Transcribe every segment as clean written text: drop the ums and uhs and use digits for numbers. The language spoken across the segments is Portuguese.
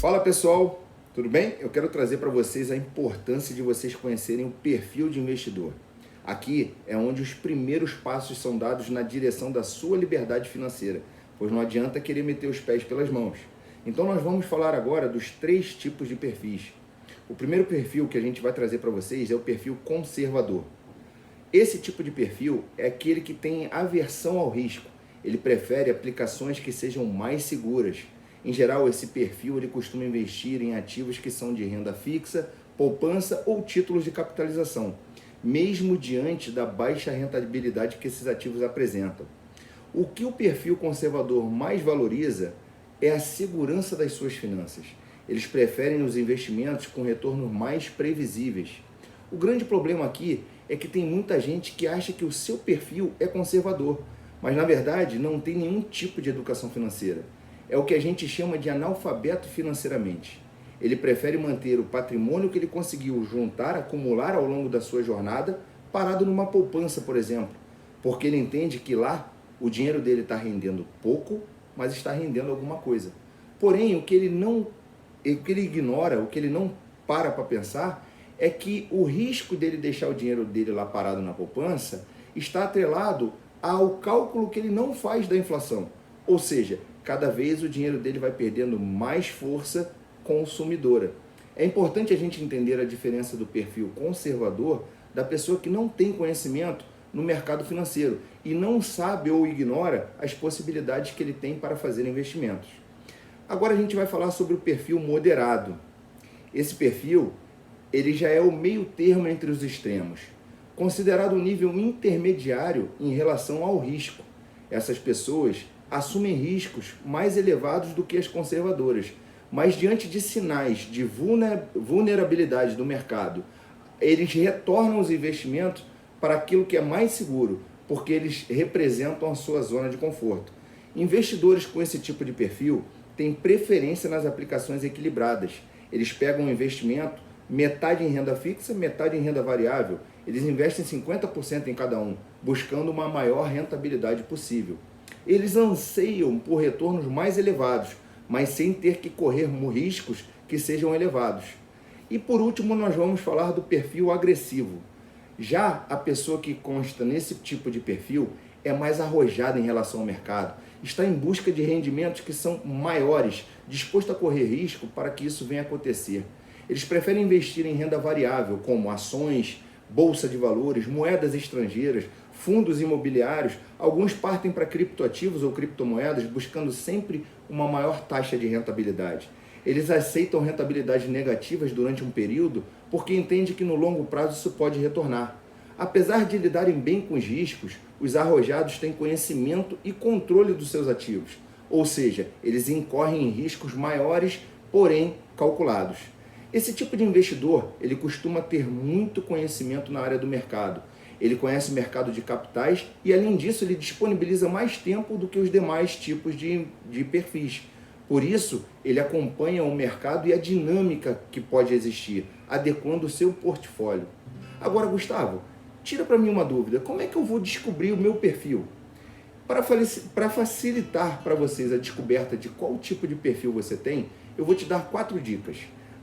Fala pessoal, tudo bem? Eu quero trazer para vocês a importância de vocês conhecerem o perfil de investidor. Aqui é onde os primeiros passos são dados na direção da sua liberdade financeira, pois não adianta querer meter os pés pelas mãos. Então nós vamos falar agora dos 3 tipos de perfis. O primeiro perfil que a gente vai trazer para vocês é o perfil conservador. Esse tipo de perfil é aquele que tem aversão ao risco. Ele prefere aplicações que sejam mais seguras. Em geral, esse perfil ele costuma investir em ativos que são de renda fixa, poupança ou títulos de capitalização, mesmo diante da baixa rentabilidade que esses ativos apresentam. O que o perfil conservador mais valoriza é a segurança das suas finanças. Eles preferem os investimentos com retornos mais previsíveis. O grande problema aqui é que tem muita gente que acha que o seu perfil é conservador, mas na verdade não tem nenhum tipo de educação financeira. É o que a gente chama de analfabeto financeiramente. Ele prefere manter o patrimônio que ele conseguiu juntar, acumular ao longo da sua jornada, parado numa poupança, por exemplo, porque ele entende que lá o dinheiro dele está rendendo pouco, mas está rendendo alguma coisa. Porém, o que ele ignora, o que ele não para pensar, é que o risco dele deixar o dinheiro dele lá parado na poupança está atrelado ao cálculo que ele não faz da inflação. Ou seja, cada vez o dinheiro dele vai perdendo mais força consumidora. É importante a gente entender a diferença do perfil conservador da pessoa que não tem conhecimento no mercado financeiro e não sabe ou ignora as possibilidades que ele tem para fazer investimentos. Agora a gente vai falar sobre o perfil moderado. Esse perfil ele já é o meio termo entre os extremos, considerado um nível intermediário em relação ao risco. Essas pessoas assumem riscos mais elevados do que as conservadoras, mas diante de sinais de vulnerabilidade do mercado, eles retornam os investimentos para aquilo que é mais seguro, porque eles representam a sua zona de conforto. Investidores com esse tipo de perfil têm preferência nas aplicações equilibradas. Eles pegam um investimento, metade em renda fixa, metade em renda variável. Eles investem 50% em cada um, buscando uma maior rentabilidade possível. Eles anseiam por retornos mais elevados, mas sem ter que correr riscos que sejam elevados. E por último, nós vamos falar do perfil agressivo. Já a pessoa que consta nesse tipo de perfil é mais arrojada em relação ao mercado, está em busca de rendimentos que são maiores, disposto a correr risco para que isso venha a acontecer. Eles preferem investir em renda variável, como ações, bolsa de valores, moedas estrangeiras, fundos imobiliários. Alguns partem para criptoativos ou criptomoedas, buscando sempre uma maior taxa de rentabilidade. Eles aceitam rentabilidades negativas durante um período porque entendem que no longo prazo isso pode retornar. Apesar de lidarem bem com os riscos, os arrojados têm conhecimento e controle dos seus ativos, ou seja, eles incorrem em riscos maiores, porém calculados. Esse tipo de investidor, ele costuma ter muito conhecimento na área do mercado. Ele conhece o mercado de capitais e, além disso, ele disponibiliza mais tempo do que os demais tipos de perfis. Por isso, ele acompanha o mercado e a dinâmica que pode existir, adequando o seu portfólio. Agora, Gustavo, tira para mim uma dúvida. Como é que eu vou descobrir o meu perfil? Para facilitar para vocês a descoberta de qual tipo de perfil você tem, eu vou te dar 4 dicas.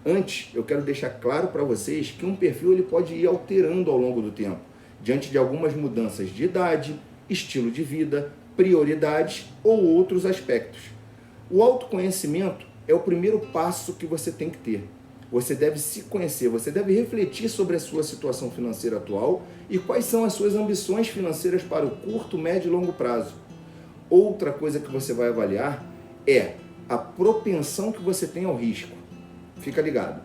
Antes, eu quero deixar claro para vocês que um perfil ele pode ir alterando ao longo do tempo, diante de algumas mudanças de idade, estilo de vida, prioridades ou outros aspectos. O autoconhecimento é o primeiro passo que você tem que ter. Você deve se conhecer, você deve refletir sobre a sua situação financeira atual e quais são as suas ambições financeiras para o curto, médio e longo prazo. Outra coisa que você vai avaliar é a propensão que você tem ao risco. Fica ligado.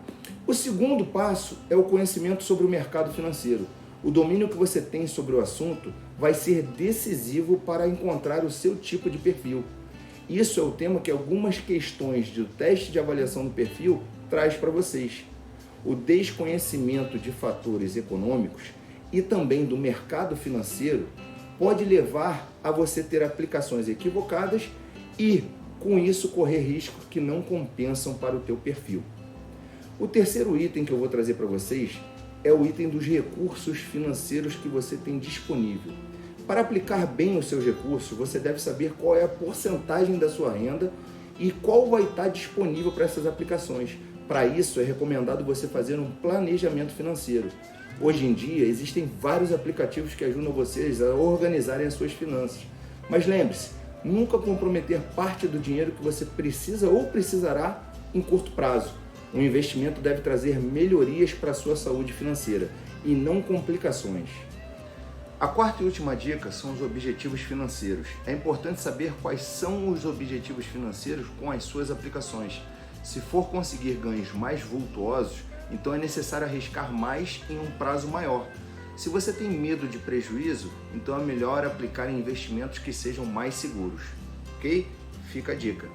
O segundo passo é o conhecimento sobre o mercado financeiro. O domínio que você tem sobre o assunto vai ser decisivo para encontrar o seu tipo de perfil. Isso é o tema que algumas questões do teste de avaliação do perfil traz para vocês. O desconhecimento de fatores econômicos e também do mercado financeiro pode levar a você ter aplicações equivocadas e, com isso, correr riscos que não compensam para o teu perfil. O terceiro item que eu vou trazer para vocês é o item dos recursos financeiros que você tem disponível. Para aplicar bem os seus recursos, você deve saber qual é a porcentagem da sua renda e qual vai estar disponível para essas aplicações. Para isso, é recomendado você fazer um planejamento financeiro. Hoje em dia, existem vários aplicativos que ajudam vocês a organizarem as suas finanças. Mas lembre-se, nunca comprometer parte do dinheiro que você precisa ou precisará em curto prazo. Um investimento deve trazer melhorias para a sua saúde financeira e não complicações. A quarta e última dica são os objetivos financeiros. É importante saber quais são os objetivos financeiros com as suas aplicações. Se for conseguir ganhos mais vultuosos, então é necessário arriscar mais em um prazo maior. Se você tem medo de prejuízo, então é melhor aplicar em investimentos que sejam mais seguros. Ok? Fica a dica.